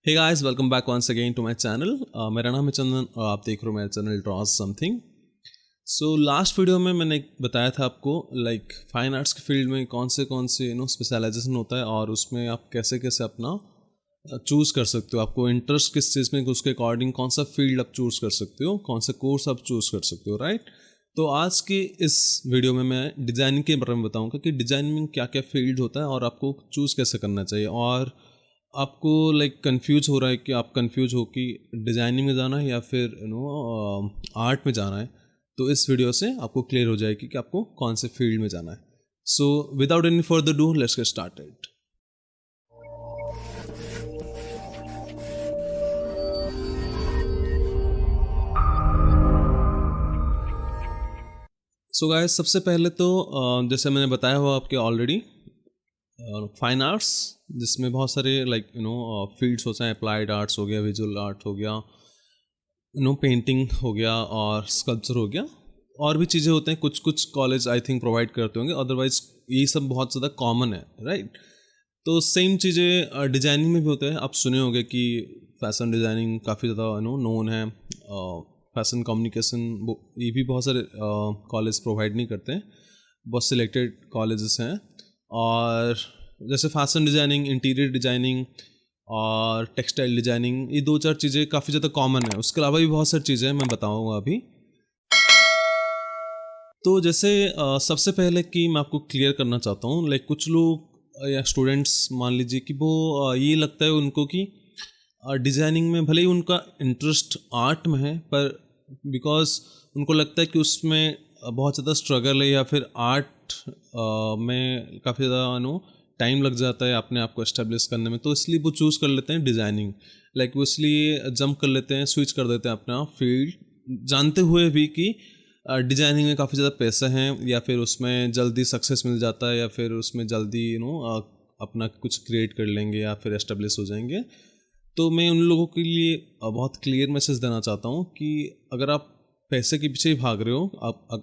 Hey guys, welcome back once again to my channel. मेरा नाम है चंदन और आप देख रहे हो मेरा channel draws something. So last video में मैंने बताया था आपको लाइक फाइन आर्ट्स के फील्ड में कौन से स्पेशलाइजेशन होता है और उसमें आप कैसे कैसे अपना चूज़ कर सकते हो। आपको इंटरेस्ट किस चीज़ में, उसके अकॉर्डिंग कौन सा फील्ड आप चूज़ कर सकते हो, कौन सा कोर्स आप चूज़ कर सकते हो, राइट। तो आज की इस वीडियो में मैं डिज़ाइनिंग के बारे में बताऊंगा कि डिज़ाइनिंग में क्या क्या फील्ड होता है और आपको चूज़ कैसे करना चाहिए। और आपको लाइक कंफ्यूज हो रहा है कि आप कंफ्यूज हो कि डिज़ाइनिंग में जाना है या फिर आर्ट में जाना है, तो इस वीडियो से आपको क्लियर हो जाएगी कि आपको कौन से फील्ड में जाना है। So without any further do, let's get started. So guys, सबसे पहले तो जैसे मैंने बताया हुआ आपके ऑलरेडी फाइन आर्ट्स, जिसमें बहुत सारे लाइक फील्ड्स होते हैं। अप्लाइड आर्ट्स हो गया, विजुअल आर्ट हो गया, पेंटिंग हो गया और स्कल्पचर हो गया, और भी चीज़ें होते हैं। कुछ कुछ कॉलेज आई थिंक प्रोवाइड करते होंगे, अदरवाइज ये सब बहुत ज़्यादा कॉमन है, राइट। तो सेम चीज़ें डिज़ाइनिंग में भी होते हैं। आप सुने होंगे कि फैशन डिज़ाइनिंग काफ़ी ज़्यादा नोन है। फैशन कम्युनिकेशन ये भी बहुत सारे कॉलेज प्रोवाइड नहीं करते हैं, बहुत सिलेक्टेड कॉलेजेस हैं। और जैसे फैशन डिज़ाइनिंग, इंटीरियर डिज़ाइनिंग और टेक्सटाइल डिज़ाइनिंग, ये दो चार चीज़ें काफ़ी ज़्यादा कॉमन है। उसके अलावा भी बहुत सारी चीज़ें मैं बताऊँगा अभी। तो जैसे सबसे पहले कि मैं आपको क्लियर करना चाहता हूँ, लाइक कुछ लोग या स्टूडेंट्स मान लीजिए कि वो ये लगता है उनको कि डिज़ाइनिंग में भले ही उनका इंटरेस्ट आर्ट में है, पर बिकॉज उनको लगता है कि उसमें बहुत ज़्यादा स्ट्रगल है या फिर आर्ट में काफ़ी ज़्यादा टाइम लग जाता है अपने आप को एस्टेब्लिश करने में, तो इसलिए वो चूज़ कर लेते हैं डिज़ाइनिंग। लाइक वो इसलिए जंप कर लेते हैं, स्विच कर देते हैं अपना फील्ड, जानते हुए भी कि डिज़ाइनिंग में काफ़ी ज़्यादा पैसे हैं या फिर उसमें जल्दी सक्सेस मिल जाता है या फिर उसमें जल्दी अपना कुछ क्रिएट कर लेंगे या फिर एस्टेब्लिश हो जाएंगे। तो मैं उन लोगों के लिए बहुत क्लियर मैसेज देना चाहता हूँ कि अगर आप पैसे के पीछे ही भाग रहे हो,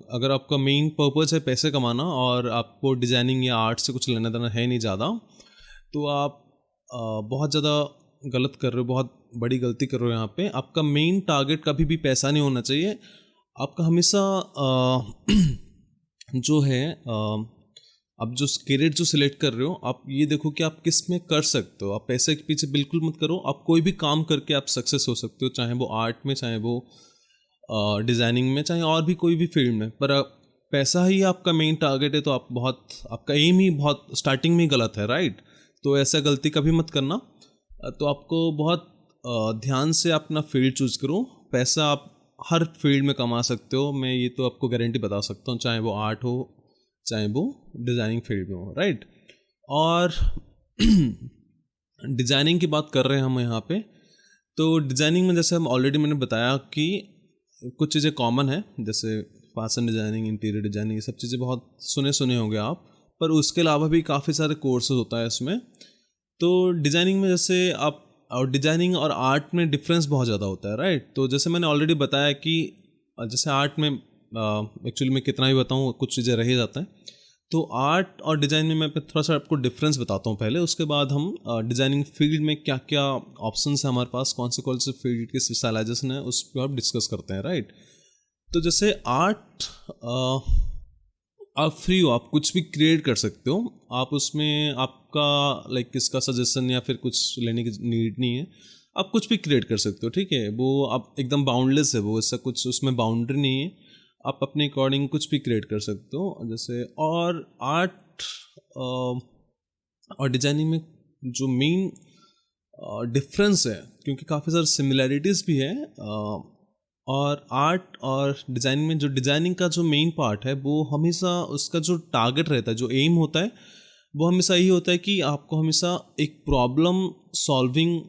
अगर आपका मेन पर्पज़ है पैसे कमाना और आपको डिज़ाइनिंग या आर्ट से कुछ लेना देना है नहीं ज़्यादा, तो आप बहुत ज़्यादा गलत कर रहे हो, बहुत बड़ी गलती कर रहे हो। यहाँ पे आपका मेन टारगेट कभी भी पैसा नहीं होना चाहिए। आपका हमेशा जो है आप जो कैरियर जो सिलेक्ट कर रहे हो, आप ये देखो कि आप किस में कर सकते हो। आप पैसे के पीछे बिल्कुल मत करो। आप कोई भी काम करके आप सक्सेस हो सकते हो, चाहे वो आर्ट में, चाहे वो डिज़ाइनिंग में, चाहे और भी कोई भी फील्ड में। पर पैसा ही आपका मेन टारगेट है तो आपका एम ही बहुत स्टार्टिंग में ही गलत है, राइट। तो ऐसा गलती कभी मत करना। तो आपको बहुत ध्यान से अपना फील्ड चूज़ करो। पैसा आप हर फील्ड में कमा सकते हो, मैं ये तो आपको गारंटी बता सकता हूँ, चाहे वो आर्ट हो चाहे वो डिज़ाइनिंग फील्ड में हो, राइट। और डिज़ाइनिंग की बात कर रहे हैं हम यहाँ पे। तो डिज़ाइनिंग में जैसे हम ऑलरेडी मैंने बताया कि कुछ चीज़ें कॉमन है, जैसे फैशन डिज़ाइनिंग, इंटीरियर डिज़ाइनिंग, ये सब चीज़ें बहुत सुने होंगे आप। पर उसके अलावा भी काफ़ी सारे कोर्सेज होता है इसमें। तो डिज़ाइनिंग में जैसे आप, और डिज़ाइनिंग और आर्ट में डिफरेंस बहुत ज़्यादा होता है, राइट। तो जैसे मैंने ऑलरेडी बताया कि जैसे आर्ट में एक्चुअली मैं कितना भी बताऊँ कुछ चीज़ें रह जाता है। तो आर्ट और डिज़ाइन में मैं थोड़ा सा आपको डिफरेंस बताता हूँ पहले, उसके बाद हम डिज़ाइनिंग फील्ड में क्या क्या ऑप्शंस हैं हमारे पास, कौन से फील्ड के स्पेशलाइजेशन है, उस पर आप डिस्कस करते हैं, राइट। तो जैसे आर्ट, आप फ्री हो, आप कुछ भी क्रिएट कर सकते हो। आप उसमें आपका लाइक किसका सजेशन या फिर कुछ लेने की नीड नहीं है। आप कुछ भी क्रिएट कर सकते हो, ठीक है। वो आप एकदम बाउंडलेस है, वो ऐसा कुछ उसमें बाउंड्री नहीं है। आप अपने अकॉर्डिंग कुछ भी क्रिएट कर सकते हो जैसे। और आर्ट और डिजाइनिंग में जो मेन डिफरेंस है, क्योंकि काफ़ी सारे सिमिलैरिटीज़ भी है, और आर्ट और डिज़ाइनिंग में जो डिज़ाइनिंग का जो मेन पार्ट है, वो हमेशा उसका जो टारगेट रहता है, जो एम होता है, वो हमेशा यही होता है कि आपको हमेशा एक प्रॉब्लम सॉल्विंग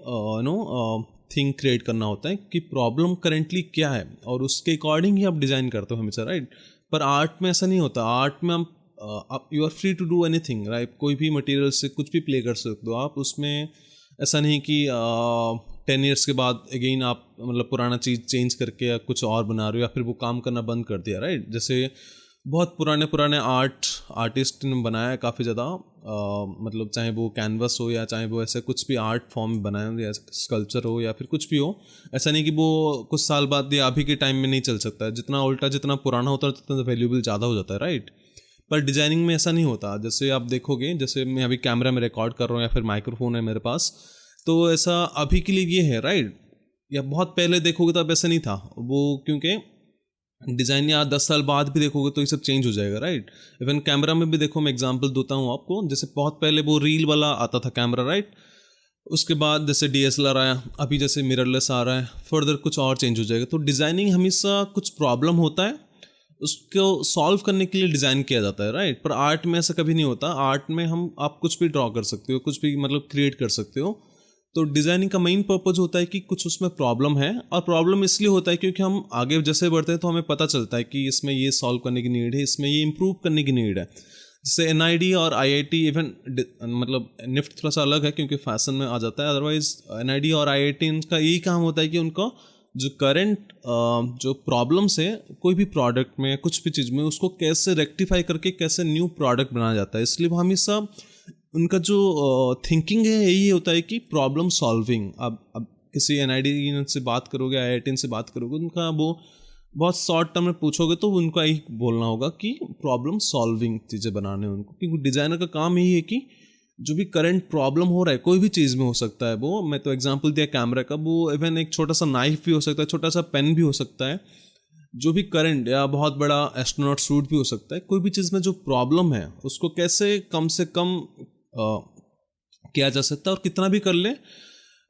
थिंग क्रिएट करना होता है कि प्रॉब्लम करेंटली क्या है और उसके अकॉर्डिंग ही आप डिज़ाइन करते हो हमेशा, राइट। पर आर्ट में ऐसा नहीं होता। आर्ट में आप you are free to do anything, right. कोई भी मटेरियल से कुछ भी प्ले कर सकते हो आप उसमें। ऐसा नहीं कि 10 ईयर्स के बाद अगेन आप मतलब पुराना चीज़ चेंज करके कुछ और बना रहे हो या फिर वो काम करना बंद कर दिया, राइट। जैसे बहुत पुराने पुराने आर्टिस्ट ने बनाया है काफ़ी ज़्यादा, मतलब चाहे वो कैनवस हो या चाहे वो ऐसे कुछ भी आर्ट फॉर्म बनाए हो या स्कल्पचर हो या फिर कुछ भी हो। ऐसा नहीं कि वो कुछ साल बाद या अभी के टाइम में नहीं चल सकता है, जितना उल्टा जितना पुराना होता है उतना वैल्यूबल ज़्यादा हो जाता है, राइट। पर डिजाइनिंग में ऐसा नहीं होता। जैसे आप देखोगे, जैसे मैं अभी कैमरा में रिकॉर्ड कर रहा हूँ या फिर माइक्रोफोन है मेरे पास, तो ऐसा अभी के लिए ये है, राइट। या बहुत पहले देखोगे तो अब ऐसा नहीं था वो, क्योंकि डिज़ाइन या 10 साल बाद भी देखोगे तो ये सब चेंज हो जाएगा, राइट। इवन कैमरा में भी देखो, मैं एग्जांपल देता हूँ आपको। जैसे बहुत पहले वो रील वाला आता था कैमरा, राइट। उसके बाद जैसे DSLR आया, अभी जैसे मिररलेस आ रहा है, फर्दर कुछ और चेंज हो जाएगा। तो डिज़ाइनिंग हमेशा कुछ प्रॉब्लम होता है, उसको सॉल्व करने के लिए डिज़ाइन किया जाता है, राइट। पर आर्ट में ऐसा कभी नहीं होता। आर्ट में आप कुछ भी ड्रॉ कर सकते हो, कुछ भी मतलब क्रिएट कर सकते हो। तो डिज़ाइनिंग का मेन पर्पज होता है कि कुछ उसमें प्रॉब्लम है, और प्रॉब्लम इसलिए होता है क्योंकि हम आगे जैसे बढ़ते हैं तो हमें पता चलता है कि इसमें ये सॉल्व करने की नीड है, इसमें ये इम्प्रूव करने की नीड है। जैसे NID और IIT, इवन मतलब निफ्ट थोड़ा सा अलग है क्योंकि फैशन में आ जाता है। अदरवाइज NID और IIT इनका यही काम होता है कि उनका जो करंट जो प्रॉब्लम्स है कोई भी प्रोडक्ट में, कुछ भी चीज़ में, उसको कैसे रेक्टिफाई करके कैसे न्यू प्रोडक्ट बनाया जाता है। इसलिए वो हमेशा उनका जो थिंकिंग है यही होता है कि प्रॉब्लम सॉल्विंग। अब किसी NID से बात करोगे, IIT से बात करोगे, उनका वो बहुत शॉर्ट टर्म में पूछोगे तो उनका यही बोलना होगा कि प्रॉब्लम सॉल्विंग चीज़ें बनाने उनको। क्योंकि डिज़ाइनर का काम यही है कि जो भी करंट प्रॉब्लम हो रहा है, कोई भी चीज़ में हो सकता है वो, मैं तो एग्जांपल दिया कैमरा का, वो इवन एक छोटा सा नाइफ भी हो सकता है, छोटा सा पेन भी हो सकता है, जो भी करंट, या बहुत बड़ा एस्ट्रोनॉट सूट भी हो सकता है। कोई भी चीज़ में जो प्रॉब्लम है उसको कैसे कम से कम किया जा सकता है, और कितना भी कर ले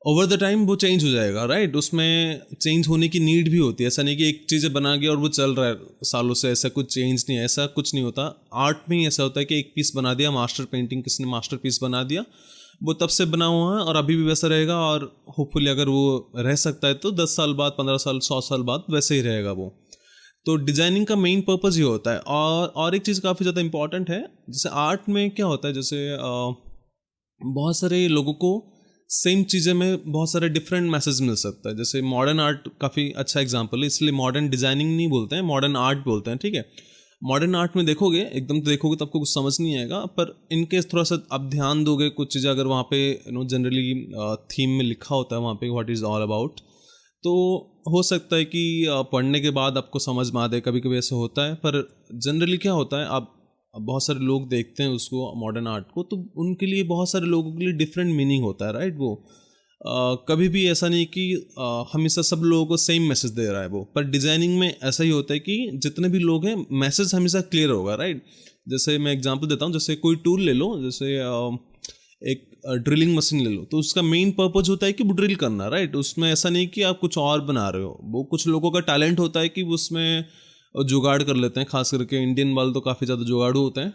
ओवर द टाइम वो चेंज हो जाएगा, राइट। उसमें चेंज होने की नीड भी होती है। ऐसा नहीं कि एक चीज़ बना गया और वो चल रहा है सालों से, ऐसा कुछ चेंज नहीं है, ऐसा कुछ नहीं होता। आर्ट में ही ऐसा होता है कि एक पीस बना दिया, मास्टर पेंटिंग किसने मास्टर पीस बना दिया, वो तब से बना हुआ है और अभी भी वैसा रहेगा, और होपफुली अगर वो रह सकता है तो 10 साल बाद, 15 साल, 100 साल बाद वैसे ही रहेगा वो। तो डिजाइनिंग का मेन पर्पज़ ये होता है। और एक चीज़ काफ़ी ज़्यादा इंपॉर्टेंट है, जैसे आर्ट में क्या होता है, जैसे बहुत सारे लोगों को सेम चीज़ें में बहुत सारे डिफरेंट मैसेज मिल सकता है। जैसे मॉडर्न आर्ट काफ़ी अच्छा एग्जांपल है, इसलिए मॉडर्न डिज़ाइनिंग नहीं बोलते हैं, मॉडर्न आर्ट बोलते हैं, ठीक है। मॉडर्न आर्ट में देखोगे, एकदम तो देखोगे तो आपको कुछ समझ नहीं आएगा, पर इनके थोड़ा सा आप ध्यान दोगे, कुछ चीज़ें अगर वहाँ पे जनरली थीम में लिखा होता है वहाँ पे व्हाट इज़ ऑल अबाउट, तो हो सकता है कि पढ़ने के बाद आपको समझ में आ जाए। कभी कभी ऐसा होता है, पर जनरली क्या होता है, आप बहुत सारे लोग देखते हैं उसको मॉडर्न आर्ट को, तो उनके लिए, बहुत सारे लोगों के लिए डिफरेंट मीनिंग होता है, राइट। वो कभी भी ऐसा नहीं कि हमेशा सब लोगों को सेम मैसेज दे रहा है वो। पर डिज़ाइनिंग में ऐसा ही होता है कि जितने भी लोग हैं, मैसेज हमेशा क्लियर होगा, राइट। जैसे मैं एग्जांपल देता हूँ, जैसे कोई टूल ले लो, जैसे एक ड्रिलिंग मशीन ले लो, तो उसका मेन पर्पज होता है कि वो ड्रिल करना, राइट। उसमें ऐसा नहीं कि आप कुछ और बना रहे हो। वो कुछ लोगों का टैलेंट होता है कि उसमें जुगाड़ कर लेते हैं, खास करके इंडियन वाले तो काफ़ी ज़्यादा जुगाड़ू होते हैं।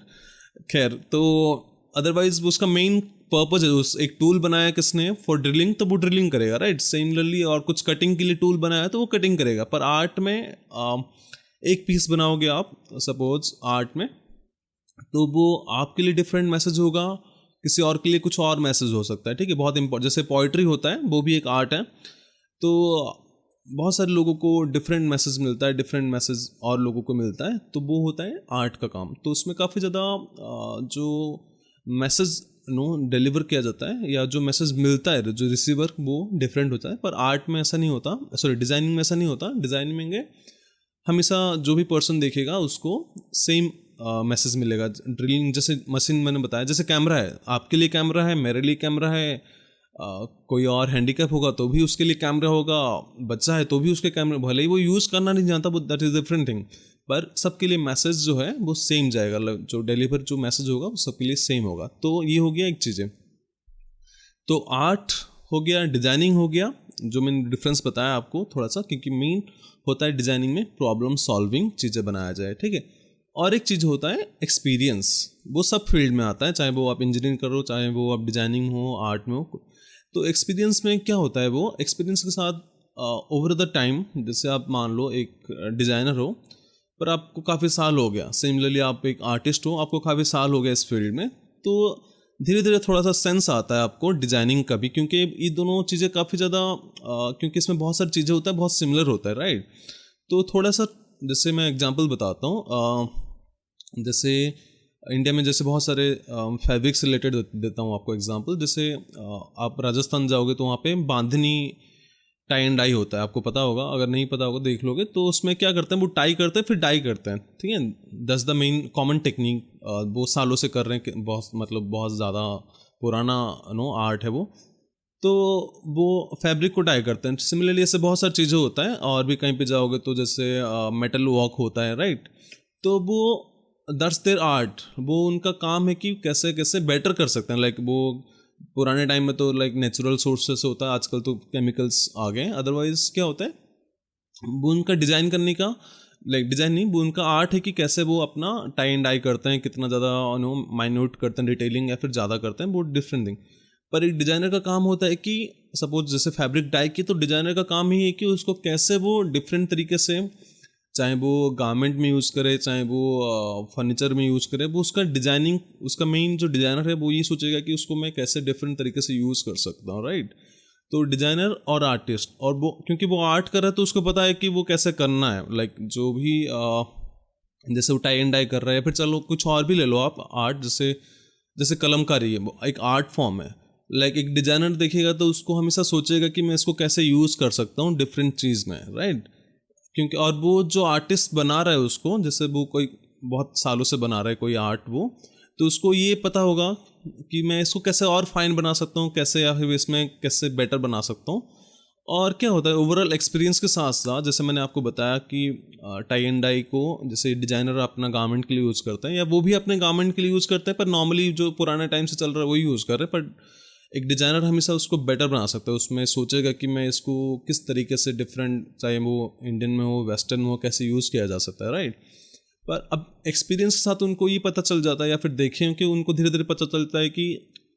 खैर, तो अदरवाइज उसका मेन पर्पज है, उस एक टूल बनाया किसने फॉर ड्रिलिंग, तो वो ड्रिलिंग करेगा, राइट। सिमिलरली, और कुछ कटिंग के लिए टूल बनाया तो वो कटिंग करेगा। पर आर्ट में एक पीस बनाओगे आप सपोज आर्ट में, तो वो आपके लिए डिफरेंट मैसेज होगा, किसी और के लिए कुछ और मैसेज हो सकता है, ठीक है। बहुत इंपॉर्टेंट, जैसे पोइट्री होता है, वो भी एक आर्ट है। तो बहुत सारे लोगों को डिफरेंट मैसेज मिलता है, डिफरेंट मैसेज और लोगों को मिलता है, तो वो होता है आर्ट का काम। तो उसमें काफ़ी ज़्यादा जो मैसेज डिलीवर किया जाता है, या जो मैसेज मिलता है जो रिसीवर, वो डिफरेंट होता है। पर आर्ट में ऐसा नहीं होता, सॉरी डिज़ाइनिंग में ऐसा नहीं होता। डिज़ाइनिंग में हमेशा जो भी पर्सन देखेगा उसको सेम मैसेज मिलेगा। ड्रिलिंग जैसे मशीन मैंने बताया, जैसे कैमरा है, आपके लिए कैमरा है, मेरे लिए कैमरा है, कोई और हैंडीकैप होगा तो भी उसके लिए कैमरा होगा, बच्चा है तो भी उसके कैमरा, भले ही वो यूज़ करना नहीं जानता, वो दैट इज़ डिफरेंट थिंग, पर सबके लिए मैसेज जो है वो सेम जाएगा। जो डिलीवर जो मैसेज होगा वो सबके लिए सेम होगा। तो ये हो गया एक चीज़ें। तो आर्ट हो गया, डिज़ाइनिंग हो गया, जो मैंने डिफरेंस बताया आपको थोड़ा सा, क्योंकि मेन होता है डिज़ाइनिंग में प्रॉब्लम सॉल्विंग चीज़ें बनाया जाए, ठीक है। और एक चीज़ होता है एक्सपीरियंस, वो सब फील्ड में आता है, चाहे वो आप इंजीनियरिंग करो, चाहे वो आप डिज़ाइनिंग हो, आर्ट में हो। तो एक्सपीरियंस में क्या होता है, वो एक्सपीरियंस के साथ ओवर द टाइम, जैसे आप मान लो एक डिज़ाइनर हो, पर आपको काफ़ी साल हो गया, सिमिलरली आप एक आर्टिस्ट हो, आपको काफ़ी साल हो गया इस फील्ड में, तो धीरे धीरे थोड़ा सा सेंस आता है आपको डिज़ाइनिंग का भी, क्योंकि ये दोनों चीज़ें काफ़ी ज़्यादा क्योंकि इसमें बहुत सारी चीज़ें होता है, बहुत सिमिलर होता है, राइट। तो थोड़ा सा, जैसे मैं एग्जांपल बताता हूँ, जैसे इंडिया में जैसे बहुत सारे फैब्रिक से रिलेटेड देता हूँ आपको एग्जांपल। जैसे आप राजस्थान जाओगे तो वहाँ पे बांधनी टाई एंड डाई होता है, आपको पता होगा, अगर नहीं पता होगा देख लोगे। तो उसमें क्या करते हैं, वो टाई करते हैं फिर डाई करते हैं, ठीक है। That's the main common technique, वो सालों से कर रहे हैं, बहुत मतलब बहुत ज़्यादा पुराना आर्ट है वो। तो वो फैब्रिक को डाई करते हैं। सिमिलरली ऐसे बहुत सारी चीज़ें होता है, और भी कहीं पे जाओगे तो जैसे मेटल वॉक होता है, राइट। तो वो दैट्स देयर आर्ट, वो उनका काम है कि कैसे कैसे बेटर कर सकते हैं। लाइक वो पुराने टाइम में तो लाइक नेचुरल सोर्सेस होता है, आजकल तो केमिकल्स आ गए हैं। अदरवाइज क्या होता है, वो उनका डिज़ाइन करने का, लाइक डिज़ाइन नहीं, वो उनका आर्ट है कि कैसे वो अपना टाई एंड डाई करते हैं, कितना ज़्यादा माइन्यूट करते हैं डिटेलिंग, या फिर ज़्यादा करते हैं, वो डिफरेंट थिंग। पर एक डिज़ाइनर का काम होता है कि सपोज जैसे फैब्रिक डाई की, तो डिज़ाइनर का काम ही है कि उसको कैसे वो डिफरेंट तरीके से, चाहे वो गारमेंट में यूज़ करे, चाहे वो फर्नीचर में यूज़ करे, वो उसका डिज़ाइनिंग, उसका मेन जो डिज़ाइनर है वो ये सोचेगा कि उसको मैं कैसे डिफरेंट तरीके से यूज़ कर सकता हूँ, राइट। तो डिज़ाइनर और आर्टिस्ट, और वो क्योंकि वो आर्ट कर रहा है तो उसको पता है कि वो कैसे करना है। लाइक जो भी जैसे वो टाई एंड डाई कर रहा है, फिर चलो कुछ और भी ले लो आप आर्ट, जैसे जैसे कलमकारी है, वो एक आर्ट फॉर्म है। लाइक एक डिज़ाइनर देखेगा तो उसको हमेशा सोचेगा कि मैं इसको कैसे यूज़ कर सकता हूँ डिफरेंट चीज़ में, राइट। क्योंकि और वो जो आर्टिस्ट बना रहा है उसको, जैसे वो कोई बहुत सालों से बना रहा है कोई आर्ट वो, तो उसको ये पता होगा कि मैं इसको कैसे और फाइन बना सकता हूँ, कैसे, या फिर इसमें कैसे बेटर बना सकता हूँ। और क्या होता है ओवरऑल एक्सपीरियंस के साथ साथ, जैसे मैंने आपको बताया कि टाई एंड डाई को जैसे डिजाइनर अपना गारमेंट के लिए यूज़ करते हैं, या वो भी अपने गारमेंट के लिए यूज़ करते हैं, पर नॉर्मली जो पुराने टाइम से चल रहा है वही यूज़ कर रहे हैं। पर एक डिज़ाइनर हमेशा उसको बेटर बना सकता है, उसमें सोचेगा कि मैं इसको किस तरीके से डिफरेंट, चाहे वो इंडियन में हो वेस्टर्न में हो, कैसे यूज़ किया जा सकता है, राइट। पर अब एक्सपीरियंस के साथ उनको ये पता चल जाता है, या फिर देखें कि उनको धीरे धीरे पता चलता है कि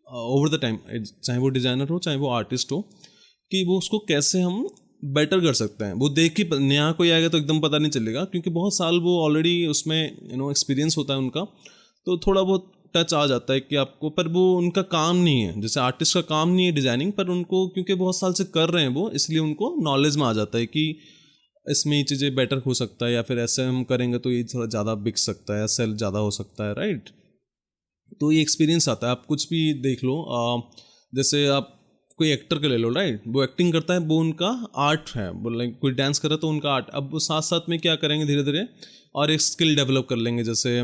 ओवर द टाइम, चाहे वो डिज़ाइनर हो चाहे वो आर्टिस्ट हो, कि वो उसको कैसे हम बेटर कर सकते हैं। वो देख के नया कोई आएगा तो एकदम पता नहीं चलेगा, क्योंकि बहुत साल वो ऑलरेडी उसमें एक्सपीरियंस होता है उनका, तो थोड़ा बहुत टच आ जाता है कि आपको। पर वो उनका काम नहीं है, जैसे आर्टिस्ट का काम नहीं है डिज़ाइनिंग, पर उनको क्योंकि बहुत साल से कर रहे हैं वो, इसलिए उनको नॉलेज में आ जाता है कि इसमें ये चीज़ें बेटर हो सकता है, या फिर ऐसे हम करेंगे तो ये थोड़ा ज़्यादा बिक सकता है, सेल ज़्यादा हो सकता है, राइट। तो ये एक्सपीरियंस आता है। आप कुछ भी देख लो, जैसे आप कोई एक्टर के ले लो, राइट, वो एक्टिंग करता है, वो उनका आर्ट है। वो लाइक कोई डांस कर रहा है तो उनका आर्ट। अब वो साथ साथ में क्या करेंगे, धीरे धीरे और एक स्किल डेवलप कर लेंगे। जैसे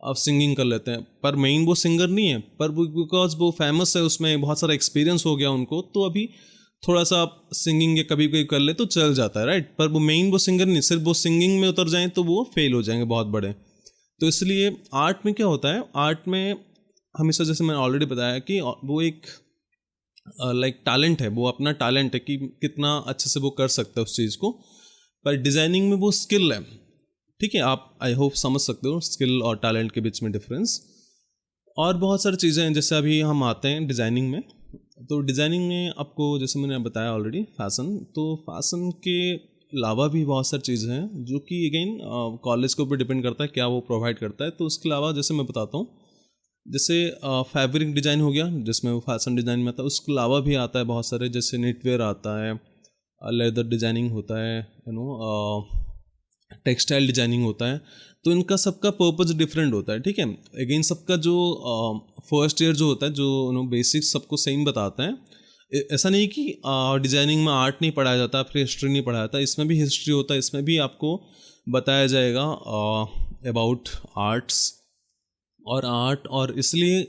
आप सिंगिंग कर लेते हैं, पर मेन वो सिंगर नहीं है, पर वो बिकॉज वो फेमस है, उसमें बहुत सारा एक्सपीरियंस हो गया उनको, तो अभी थोड़ा सा आप सिंगिंग के कभी कभी कर ले तो चल जाता है, राइट। पर वो मेन वो सिंगर नहीं, सिर्फ वो सिंगिंग में उतर जाएं तो वो फेल हो जाएंगे बहुत बड़े। तो इसलिए आर्ट में क्या होता है, आर्ट में हमेशा, जैसे मैंने ऑलरेडी बताया कि वो एक लाइक टैलेंट है, वो अपना टैलेंट है कि कितना अच्छे से वो कर सकता है उस चीज़ को। पर डिज़ाइनिंग में वो स्किल है, ठीक है। आप आई होप समझ सकते हो स्किल और टैलेंट के बीच में डिफरेंस। और बहुत सारी चीज़ें हैं, जैसे अभी हम आते हैं डिज़ाइनिंग में। तो डिज़ाइनिंग में आपको जैसे मैंने बताया ऑलरेडी फैशन, तो फैशन के अलावा भी बहुत सारी चीज़ें हैं जो कि अगेन कॉलेज के ऊपर डिपेंड करता है क्या वो प्रोवाइड करता है। तो उसके अलावा जैसे मैं बताता हूँ, जैसे फैब्रिक डिज़ाइन हो गया जिसमें वो फैशन डिज़ाइन में आता है, उसके अलावा भी आता है बहुत सारे, जैसे निटवेयर आता है, लेदर डिज़ाइनिंग होता है, टेक्सटाइल डिजाइनिंग होता है। तो इनका सबका पर्पस डिफरेंट होता है, ठीक है। अगेन सबका जो फर्स्ट ईयर जो होता है, जो बेसिक्स सबको सेम बताता है। ऐसा नहीं कि डिजाइनिंग में आर्ट नहीं पढ़ाया जाता, फिर हिस्ट्री नहीं पढ़ाया जाता, इसमें भी हिस्ट्री होता है, इसमें भी आपको बताया जाएगा अबाउट आर्ट्स और आर्ट। और इसलिए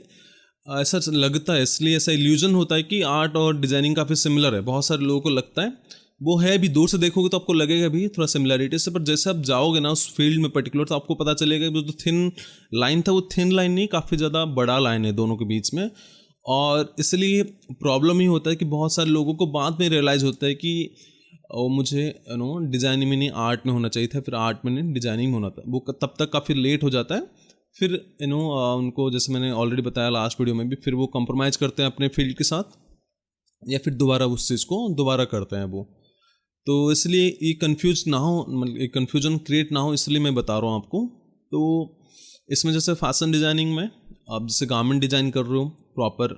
ऐसा लगता है, इसलिए ऐसा इल्यूजन होता है कि आर्ट और डिजाइनिंग काफ़ी सिमिलर है, बहुत सारे लोगों को लगता है। वो है भी, दूर से देखोगे तो आपको लगेगा भी थोड़ा सिमिलैरिटी से, पर जैसे आप जाओगे ना उस फील्ड में पर्टिकुलर, तो आपको पता चलेगा कि जो थिन लाइन था वो थिन लाइन नहीं, काफ़ी ज़्यादा बड़ा लाइन है दोनों के बीच में। और इसलिए प्रॉब्लम ही होता है कि बहुत सारे लोगों को बाद में रियलाइज़ होता है कि मुझे डिज़ाइनिंग में नहीं आर्ट में होना चाहिए था, फिर आर्ट में नहीं डिज़ाइनिंग में होना था। वो तब तक काफ़ी लेट हो जाता है। फिर उनको, जैसे मैंने ऑलरेडी बताया लास्ट वीडियो में भी, फिर वो कंप्रोमाइज़ करते हैं अपने फील्ड के साथ, या फिर दोबारा उस चीज़ को दोबारा करते हैं वो। तो इसलिए ये कंफ्यूज ना हो, मतलब एक कन्फ्यूजन क्रिएट ना हो, इसलिए मैं बता रहा हूँ आपको। तो इसमें जैसे फैशन डिज़ाइनिंग में आप जैसे गारमेंट डिज़ाइन कर रहे हो प्रॉपर,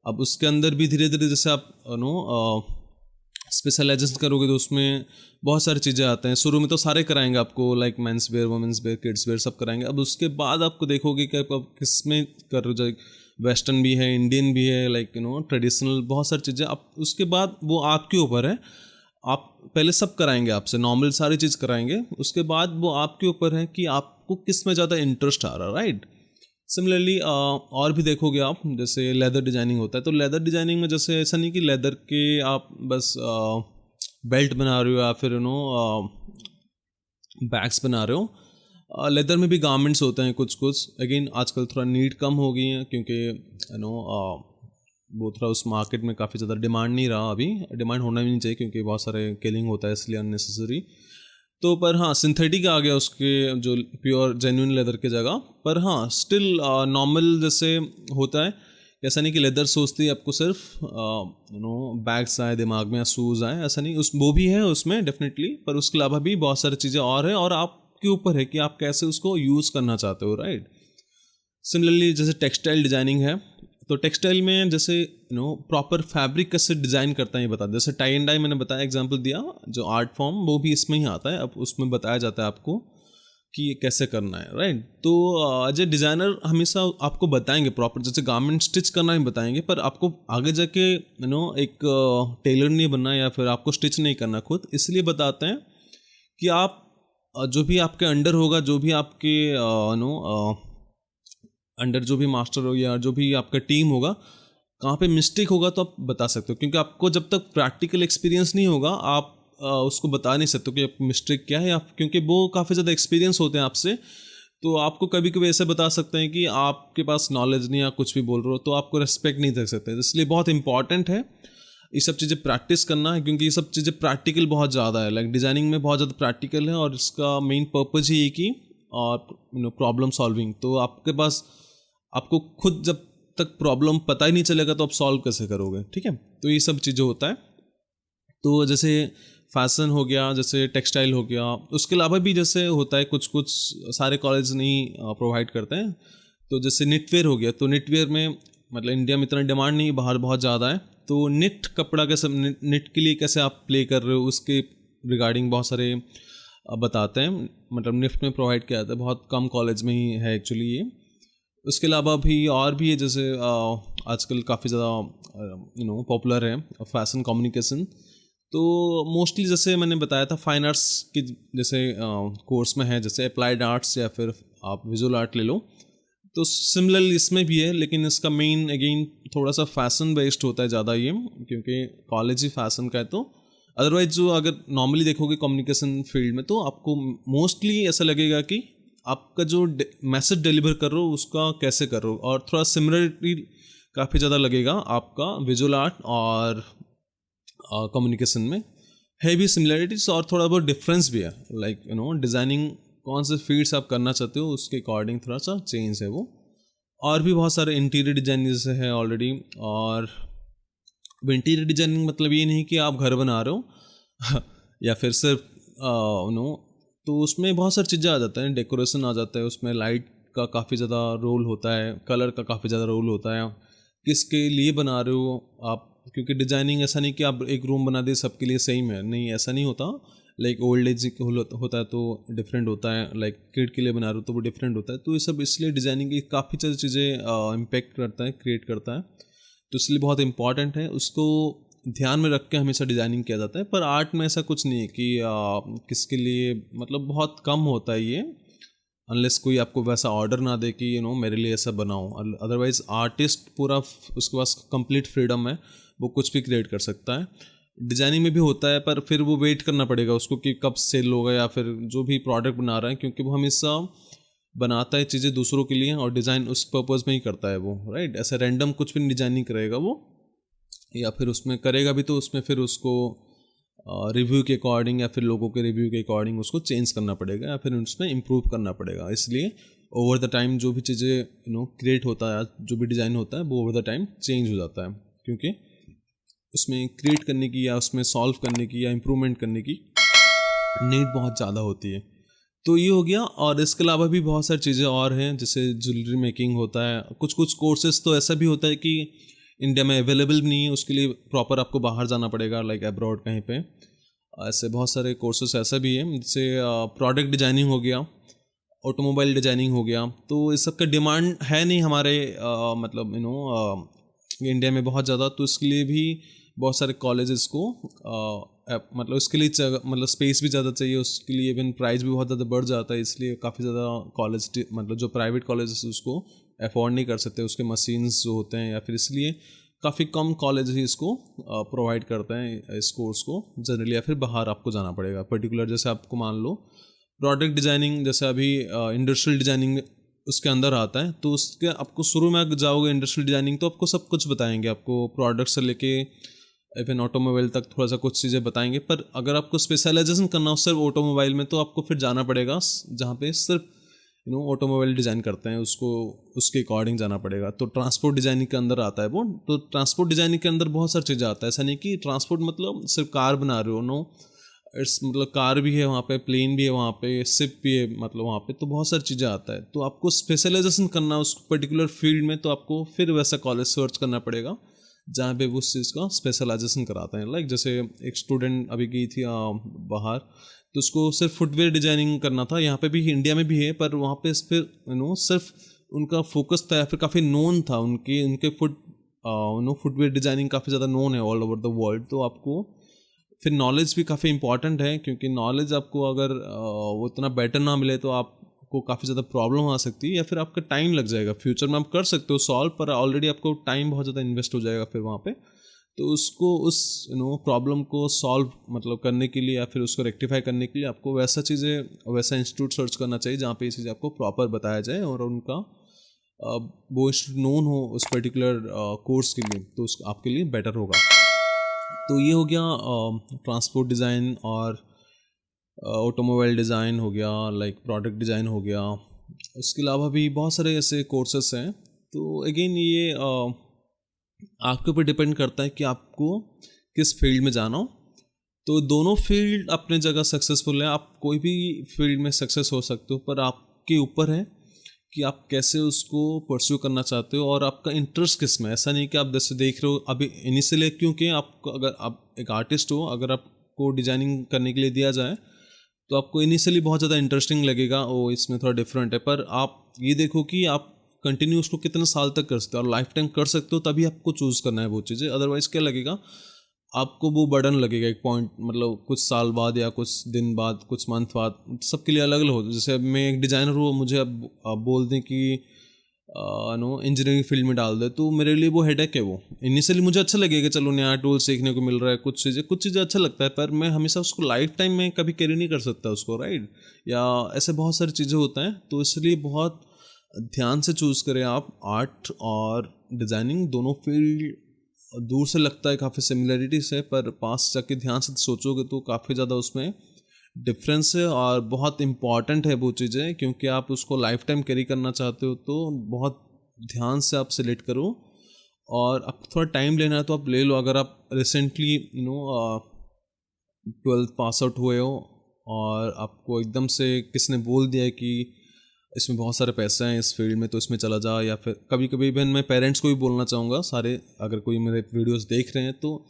अब उसके अंदर भी धीरे धीरे जैसे आप स्पेशलाइजेशन करोगे तो उसमें बहुत सारी चीज़ें आते हैं। शुरू में तो सारे कराएंगे आपको, like men's wear, women's wear, kids where सब कराएंगे। अब उसके बाद आपको देखोगे कि आप किस में कर रहे हो, वेस्टर्न भी है, इंडियन भी है, लाइक ट्रेडिशनल, बहुत सारी चीज़ें। आप उसके बाद वो आपके ऊपर है, आप पहले सब कराएंगे आपसे, नॉर्मल सारी चीज़ कराएंगे, उसके बाद वो आपके ऊपर है कि आपको किस में ज़्यादा इंटरेस्ट आ रहा है, राइट। सिमिलरली और भी देखोगे आप, जैसे लेदर डिजाइनिंग होता है, तो लेदर डिजाइनिंग में जैसे ऐसा नहीं कि लेदर के आप बस बेल्ट बना रहे हो या फिर बैग्स बना रहे हो। लेदर में भी गारमेंट्स होते हैं कुछ कुछ। अगेन आजकल थोड़ा नीड कम हो गई है, क्योंकि वो थोड़ा उस मार्केट में काफ़ी ज़्यादा डिमांड नहीं रहा अभी। डिमांड होना भी नहीं चाहिए, क्योंकि बहुत सारे किलिंग होता है इसलिए अननेसेसरी। तो पर हाँ, सिंथेटिक आ गया उसके जो प्योर जेन्युइन लेदर की जगह। पर हाँ, स्टिल नॉर्मल जैसे होता है, ऐसा नहीं कि लेदर सोचती है आपको सिर्फ बैग्स आए दिमाग में या शूज़ आए, ऐसा नहीं। उस वो भी है उसमें डेफिनेटली, पर उसके अलावा भी बहुत सारी चीज़ें और है, और आपके ऊपर है कि आप कैसे उसको यूज़ करना चाहते हो, राइट। सिमिलरली जैसे टेक्सटाइल डिजाइनिंग है, तो टेक्सटाइल में जैसे प्रॉपर फैब्रिक कैसे डिज़ाइन करता है ये बता दे। जैसे टाई एंड डाई मैंने बताया, एग्जांपल दिया, जो आर्ट फॉर्म वो भी इसमें ही आता है। अब उसमें बताया जाता है आपको कि ये कैसे करना है, राइट। तो एज ए डिज़ाइनर हमेशा आपको बताएंगे प्रॉपर, जैसे गारमेंट स्टिच करना ही बताएंगे, पर आपको आगे जाके एक टेलर नहीं बनना या फिर आपको स्टिच नहीं करना खुद, इसलिए बताते हैं कि आप जो भी आपके अंडर होगा, जो भी आपके अंडर जो भी मास्टर हो या जो भी आपका टीम होगा, कहाँ पे मिस्टेक होगा तो आप बता सकते हो। क्योंकि आपको जब तक प्रैक्टिकल एक्सपीरियंस नहीं होगा, आप उसको बता नहीं सकते कि मिस्टेक क्या है। आप क्योंकि वो काफ़ी ज़्यादा एक्सपीरियंस होते हैं आपसे, तो आपको कभी कभी ऐसे बता सकते हैं कि आपके पास नॉलेज नहीं, आप कुछ भी बोल रहे हो, तो आपको रेस्पेक्ट नहीं दे सकते। इसलिए बहुत इंपॉर्टेंट है ये सब चीज़ें प्रैक्टिस करना है, क्योंकि ये सब चीज़ें प्रैक्टिकल बहुत ज़्यादा है। लाइक डिज़ाइनिंग में बहुत ज़्यादा प्रैक्टिकल है, और इसका मेन पर्पज़ ही है कि और प्रॉब्लम सॉल्विंग। तो आपके पास, आपको खुद जब तक प्रॉब्लम पता ही नहीं चलेगा तो आप सॉल्व कैसे करोगे, ठीक है। तो ये सब चीज़ें होता है। तो जैसे फैशन हो गया, जैसे टेक्सटाइल हो गया, उसके अलावा भी जैसे होता है कुछ कुछ सारे कॉलेज नहीं प्रोवाइड करते हैं। तो जैसे निटवेयर हो गया, तो निटवेयर में मतलब इंडिया में इतना डिमांड नहीं, बाहर बहुत ज़्यादा है। तो निट कपड़ा कैसे, निट के लिए कैसे आप प्ले कर रहे हो, उसके रिगार्डिंग बहुत सारे बताते हैं। मतलब निफ्ट में प्रोवाइड किया जाता है, बहुत कम कॉलेज में ही है एक्चुअली ये। उसके अलावा भी और भी है, जैसे आजकल काफ़ी ज़्यादा पॉपुलर है फैशन कम्युनिकेशन। तो मोस्टली जैसे मैंने बताया था, फाइन आर्ट्स की जैसे कोर्स में है, जैसे अप्लाइड आर्ट्स या फिर आप विजुअल आर्ट ले लो, तो सिमिलर इसमें भी है। लेकिन इसका मेन अगेन थोड़ा सा फैशन बेस्ड होता है ज़्यादा ये, क्योंकि कॉलेज ही फैशन का है। तो अदरवाइज जो अगर नॉर्मली देखोगे कम्युनिकेशन फील्ड में, तो आपको मोस्टली ऐसा लगेगा कि आपका जो मैसेज डिलीवर कर रहे हो उसका कैसे कर रहे हो, और थोड़ा सिमिलरिटी काफ़ी ज़्यादा लगेगा आपका विजुअल आर्ट और कम्युनिकेशन में। है भी सिमिलरिटीज और थोड़ा बहुत डिफरेंस भी है। लाइक डिज़ाइनिंग कौन से फील्ड्स आप करना चाहते हो उसके अकॉर्डिंग थोड़ा सा चेंज है वो। और भी बहुत सारे इंटीरियर डिजाइनिंग जैसे है ऑलरेडी। और इंटीरियर डिजाइनिंग मतलब ये नहीं कि आप घर बना रहे हो या फिर सिर्फ तो उसमें बहुत सारी चीज़ें आ जाता है, डेकोरेशन आ जाता है, उसमें लाइट का काफ़ी ज़्यादा रोल होता है, कलर का काफ़ी ज़्यादा रोल होता है, किसके लिए बना रहे हो आप। क्योंकि डिजाइनिंग ऐसा नहीं कि आप एक रूम बना दे सबके लिए सेम है, नहीं ऐसा नहीं होता। लाइक ओल्ड एज होता है तो डिफरेंट होता है, लाइक किड के लिए बना रहे हो तो वो डिफरेंट होता है। तो ये सब इसलिए डिजाइनिंग की काफ़ी सारी चीज़ें इम्पेक्ट करता है, क्रिएट करता है। तो इसलिए बहुत इंपॉर्टेंट है, उसको ध्यान में रख के हमेशा डिज़ाइनिंग किया जाता है। पर आर्ट में ऐसा कुछ नहीं है कि किसके लिए, मतलब बहुत कम होता है ये, अनलेस कोई आपको वैसा ऑर्डर ना दे कि मेरे लिए ऐसा बनाओ। अदरवाइज आर्टिस्ट पूरा उसके पास कंप्लीट फ्रीडम है, वो कुछ भी क्रिएट कर सकता है। डिजाइनिंग में भी होता है, पर फिर वो वेट करना पड़ेगा उसको कि कब सेल होगा, या फिर जो भी प्रोडक्ट बना रहा है, क्योंकि वो हमेशा बनाता है चीज़ें दूसरों के लिए और डिज़ाइन उस पर्पज़ में ही करता है वो, राइट। ऐसे रैंडम कुछ भी डिज़ाइन नहीं करेगा वो, या फिर उसमें करेगा भी तो उसमें फिर उसको रिव्यू के अकॉर्डिंग या फिर लोगों के रिव्यू के अकॉर्डिंग उसको चेंज करना पड़ेगा, या फिर उसमें इम्प्रूव करना पड़ेगा। इसलिए ओवर द टाइम जो भी चीज़ें क्रिएट होता है, जो भी डिज़ाइन होता है, वो ओवर द टाइम चेंज हो जाता है, क्योंकि उसमें क्रिएट करने की या उसमें सॉल्व करने की या इम्प्रूवमेंट करने की नीड बहुत ज़्यादा होती है। तो ये हो गया। और इसके अलावा भी बहुत सारी चीज़ें और हैं, जैसे ज्वेलरी मेकिंग होता है, कुछ कुछ कोर्सेज तो ऐसा भी होता है कि इंडिया में अवेलेबल भी नहीं है, उसके लिए प्रॉपर आपको बाहर जाना पड़ेगा, लाइक अब्रॉड कहीं पे। ऐसे बहुत सारे कोर्सेस ऐसा भी है, जैसे प्रोडक्ट डिजाइनिंग हो गया, ऑटोमोबाइल डिजाइनिंग हो गया। तो इस सब का डिमांड है नहीं हमारे मतलब इंडिया में बहुत ज़्यादा, तो इसके लिए भी बहुत सारे कॉलेजेस को मतलब इसके लिए मतलब स्पेस भी ज़्यादा चाहिए, उसके लिए इवन प्राइस भी बहुत ज़्यादा बढ़ जाता है, इसलिए काफ़ी ज़्यादा कॉलेज मतलब जो प्राइवेट कॉलेजेस उसको अफोर्ड नहीं कर सकते, उसके मशीन्स जो होते हैं, या फिर इसलिए काफ़ी कम कॉलेज ही इसको प्रोवाइड करते हैं इस कोर्स को जनरली, या फिर बाहर आपको जाना पड़ेगा। पर्टिकुलर जैसे आपको मान लो प्रोडक्ट डिज़ाइनिंग, जैसे अभी इंडस्ट्रियल डिज़ाइनिंग उसके अंदर आता है, तो उसके आपको शुरू में अगर जाओगे इंडस्ट्रियल डिज़ाइनिंग तो आपको सब कुछ बताएंगे, आपको प्रोडक्ट से लेके इवन ऑटोमोबाइल तक थोड़ा सा कुछ चीज़ें बताएंगे। पर अगर आपको स्पेशलाइजेशन करना हो सिर्फ ऑटोमोबाइल में, तो आपको फिर जाना पड़ेगा जहाँ पे सिर्फ ऑटोमोबाइल डिज़ाइन करते हैं, उसको उसके अकॉर्डिंग जाना पड़ेगा। तो ट्रांसपोर्ट डिज़ाइनिंग के अंदर आता है वो। तो ट्रांसपोर्ट डिज़ाइनिंग के अंदर बहुत सारी चीज़ें आता है, ऐसा नहीं कि ट्रांसपोर्ट मतलब सिर्फ कार बना रहे हो, नो, इट्स मतलब कार भी है वहाँ पे, प्लेन भी है वहाँ पे, शिप भी है मतलब वहाँ पे, तो बहुत सारी चीज़ें आता है। तो आपको स्पेशलाइजेशन करना उस पर्टिकुलर फील्ड में, तो आपको फिर वैसा कॉलेज सर्च करना पड़ेगा जहाँ पे वो उस चीज़ का स्पेशलाइजेशन कराते हैं। लाइक जैसे एक स्टूडेंट अभी गई थी बाहर, तो उसको सिर्फ फुटवेयर डिजाइनिंग करना था, यहाँ पे भी इंडिया में भी है, पर वहाँ पे फिर सिर्फ उनका फोकस था, या फिर काफ़ी नोन था उनके फुटवेयर डिजाइनिंग काफ़ी ज़्यादा नोन है ऑल ओवर द वर्ल्ड। तो आपको फिर नॉलेज भी काफ़ी इंपॉर्टेंट है, क्योंकि नॉलेज आपको अगर वो उतना बेटर ना मिले तो आपको काफ़ी ज़्यादा प्रॉब्लम आ सकती है, या फिर आपका टाइम लग जाएगा। फ्यूचर में आप कर सकते हो सॉल्व, पर ऑलरेडी आपको टाइम बहुत ज़्यादा इन्वेस्ट हो जाएगा फिर वहाँ पे। तो उसको उस प्रॉब्लम को सॉल्व मतलब करने के लिए, या फिर उसको रेक्टिफाई करने के लिए आपको वैसा इंस्टीट्यूट सर्च करना चाहिए जहाँ पे ये चीज़ आपको प्रॉपर बताया जाए, और उनका वो इंस्टीट्यूट नोन हो उस पर्टिकुलर कोर्स के लिए, तो उस आपके लिए बेटर होगा। तो ये हो गया ट्रांसपोर्ट डिज़ाइन, और ऑटोमोबाइल डिज़ाइन हो गया, लाइक प्रोडक्ट डिज़ाइन हो गया। उसके अलावा भी बहुत सारे ऐसे कोर्सेस हैं। तो अगेन ये आपके ऊपर डिपेंड करता है कि आपको किस फील्ड में जाना हो। तो दोनों फील्ड अपने जगह सक्सेसफुल है, आप कोई भी फील्ड में सक्सेस हो सकते हो, पर आपके ऊपर है कि आप कैसे उसको परस्यू करना चाहते हो, और आपका इंटरेस्ट किस में। ऐसा नहीं कि आप जैसे देख रहे हो अभी इनिशियली, क्योंकि आपको अगर आप एक आर्टिस्ट हो, अगर आपको डिजाइनिंग करने के लिए दिया जाए तो आपको इनिशियली बहुत ज़्यादा इंटरेस्टिंग लगेगा, ओ इसमें थोड़ा डिफरेंट है। पर आप ये देखो कि आप कंटिन्यू उसको कितने साल तक कर सकते हो, और लाइफ टाइम कर सकते हो, तभी आपको चूज़ करना है वो चीज़ें। अदरवाइज़ क्या लगेगा आपको, वो बर्डन लगेगा एक पॉइंट, मतलब कुछ साल बाद या कुछ दिन बाद, कुछ मंथ बाद, सबके लिए अलग अलग हो। जैसे अब मैं एक डिज़ाइनर हूँ, मुझे अब बोल दें कि इंजीनियरिंग फील्ड में डाल दे, तो मेरे लिए वो हेडेक है। वो इनिशियली मुझे अच्छा लगेगा, चलो नया टूल सीखने को मिल रहा है, कुछ चीज़ें अच्छा लगता है, पर मैं हमेशा उसको लाइफ टाइम में कभी कैरी नहीं कर सकता उसको, राइट। या ऐसे बहुत सारी चीज़ें होता है, तो इसलिए बहुत ध्यान से चूज़ करें आप। आर्ट और डिज़ाइनिंग दोनों फील्ड दूर से लगता है काफ़ी सिमिलरिटीज है, पर पास जाके ध्यान से सोचोगे तो काफ़ी ज़्यादा उसमें डिफरेंस है, और बहुत इंपॉर्टेंट है वो चीज़ें, क्योंकि आप उसको लाइफ टाइम कैरी करना चाहते हो, तो बहुत ध्यान से आप सिलेक्ट करो। और अब थोड़ा टाइम लेना है तो आप ले लो। अगर आप रिसेंटली 12th पास आउट हुए हो, और आपको एकदम से किसने बोल दिया कि इसमें बहुत सारे पैसे हैं इस फील्ड में, तो इसमें चला जा, या फिर कभी कभी इवन मैं पेरेंट्स को भी बोलना चाहूँगा, सारे अगर कोई मेरे वीडियोस देख रहे हैं, तो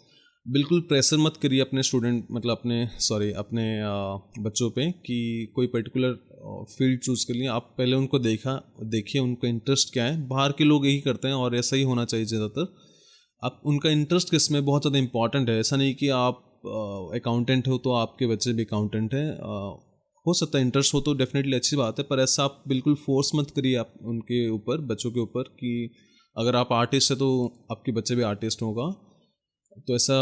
बिल्कुल प्रेशर मत करिए अपने स्टूडेंट मतलब अपने बच्चों पे कि कोई पर्टिकुलर फील्ड चूज़ कर लिया। आप पहले उनको देखिए उनका इंटरेस्ट क्या है। बाहर के लोग यही करते हैं, और ऐसा ही होना चाहिए ज़्यादातर। आप उनका इंटरेस्ट किस में बहुत ज़्यादा इंपॉर्टेंट है। ऐसा नहीं कि आप अकाउंटेंट हो तो आपके बच्चे भी अकाउंटेंट हैं। हो सकता है इंटरेस्ट हो तो डेफिनेटली अच्छी बात है, पर ऐसा आप बिल्कुल फोर्स मत करिए आप उनके ऊपर, बच्चों के ऊपर, कि अगर आप आर्टिस्ट है तो आपके बच्चे भी आर्टिस्ट होगा। तो ऐसा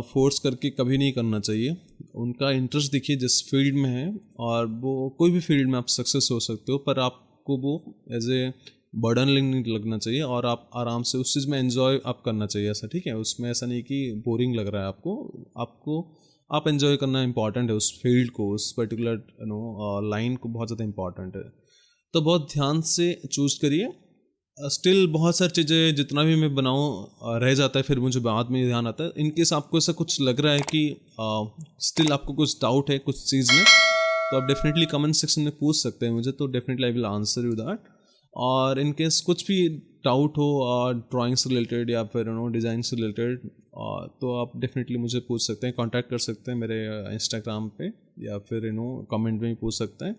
फोर्स करके कभी नहीं करना चाहिए। उनका इंटरेस्ट देखिए जिस फील्ड में है, और वो कोई भी फील्ड में आप सक्सेस हो सकते हो, पर आपको वो एज ए बर्डन नहीं लगना चाहिए, और आप आराम से उस चीज़ में एंजॉय आप करना चाहिए। ऐसा ठीक है, उसमें ऐसा नहीं कि बोरिंग लग रहा है आपको आप एंजॉय करना इंपॉर्टेंट है। उस फील्ड को, उस पर्टिकुलर लाइन को बहुत ज़्यादा इंपॉर्टेंट है। तो बहुत ध्यान से चूज़ करिए। स्टिल बहुत सारी चीज़ें जितना भी मैं बनाऊँ रह जाता है, फिर मुझे बाद में ध्यान आता है। इनकेस आपको ऐसा कुछ लग रहा है कि स्टिल आपको कुछ डाउट है कुछ चीज़ में, तो आप डेफिनेटली कमेंट सेक्शन में पूछ सकते हैं मुझे, तो definitely I will answer you that. और इनकेस कुछ भी डाउट हो ड्राइंग से रिलेटेड या फिर डिज़ाइन से रिलेटेड, तो आप डेफिनेटली मुझे पूछ सकते हैं, कांटेक्ट कर सकते हैं मेरे इंस्टाग्राम पे, या फिर कमेंट में भी पूछ सकते हैं.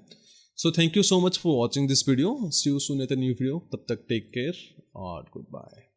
So thank you so much for watching this video. See you soon at a new video. तब तक टेक केयर और गुड बाय.